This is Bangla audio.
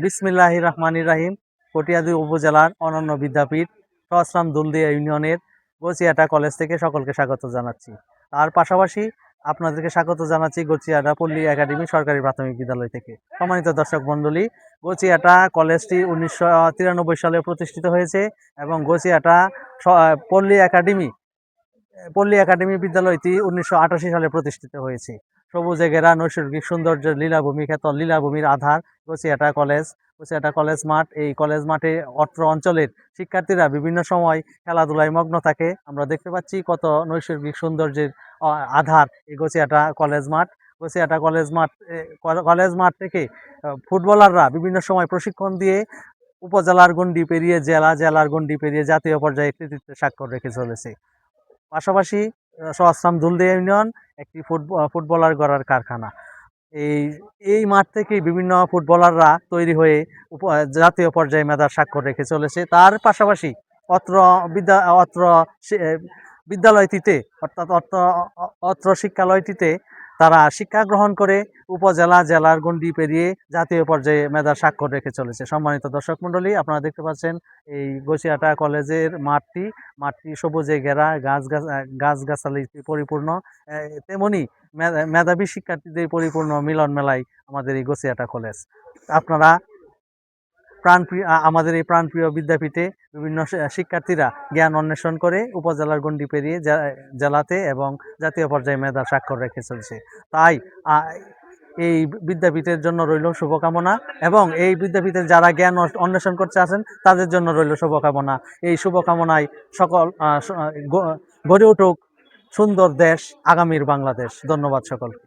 বিসমিল্লাহির রহমানির রাহিম। কটিয়াদী উপজেলার অনন্য বিদ্যাপীঠ সহস্রাম দুলদিয়া ইউনিয়নের গচিয়াটা কলেজ থেকে সকলকে স্বাগত জানাচ্ছি। তার পাশাপাশি আপনাদেরকে স্বাগত জানাচ্ছি গচিয়াটা পল্লী একাডেমি সরকারি প্রাথমিক বিদ্যালয় থেকে। সম্মানিত দর্শক মণ্ডলী, গচিয়াটা কলেজটি 1993 সালে প্রতিষ্ঠিত হয়েছে এবং গচিয়াটা পল্লী একাডেমি বিদ্যালয়টি 1988 সালে প্রতিষ্ঠিত হয়েছে। সবুজে ঘেরা নৈসর্গিক সৌন্দর্যের লীলাভূমি খ্যাত লীলাভূমির আধার গচিয়াটা কলেজ মাঠ। এই কলেজ মাঠে অত্র অঞ্চলের শিক্ষার্থীরা বিভিন্ন সময় খেলাধুলায় মগ্ন থাকে। আমরা দেখতে পাচ্ছি কত নৈসর্গিক সৌন্দর্যের আধার এই গচিয়াটা কলেজ মাঠ। কলেজ মাঠ থেকে ফুটবলাররা বিভিন্ন সময় প্রশিক্ষণ দিয়ে উপজেলার গণ্ডি পেরিয়ে জেলার গণ্ডি পেরিয়ে জাতীয় পর্যায়ে কৃতিত্বের স্বাক্ষর রেখে চলেছে। পাশাপাশি সহস্রাম দুলদিয়া ইউনিয়ন একটি ফুটবলার গড়ার কারখানা। এই এই মাঠ থেকেই বিভিন্ন ফুটবলাররা তৈরি হয়ে জাতীয় পর্যায়ে মেধার স্বাক্ষর রেখে চলেছে। তার পাশাপাশি অত্র বিদ্যালয়টিতে অত্র শিক্ষালয়টিতে তারা শিক্ষা গ্রহণ করে জেলার গণ্ডি পেরিয়ে জাতীয় পর্যায়ে মেধার স্বাক্ষর রেখে চলেছে। সম্মানিত দর্শক মণ্ডলী, আপনারা দেখতে পাচ্ছেন এই গচিয়াটা কলেজের মাঠটি সবুজে ঘেরা, গাছগাছালিতে পরিপূর্ণ। তেমনি মেধাবী শিক্ষার্থীদের পরিপূর্ণ মিলন মেলায় আমাদের এই গচিয়াটা কলেজ। আপনারা আমাদের এই প্রাণপ্রিয় বিদ্যাপীঠে বিভিন্ন শিক্ষার্থীরা জ্ঞান অন্বেষণ করে উপজেলার গণ্ডি পেরিয়ে জেলাতে এবং জাতীয় পর্যায়ে মেধার স্বাক্ষর রেখে চলছে। তাই এই বিদ্যাপীঠের জন্য রইল শুভকামনা এবং এই বিদ্যাপীঠের যারা জ্ঞান অন্বেষণ করতে আছেন তাদের জন্য রইল শুভকামনা। এই শুভকামনায় সকল গড়ে উঠুক সুন্দর দেশ, আগামীর বাংলাদেশ। ধন্যবাদ সকলকে।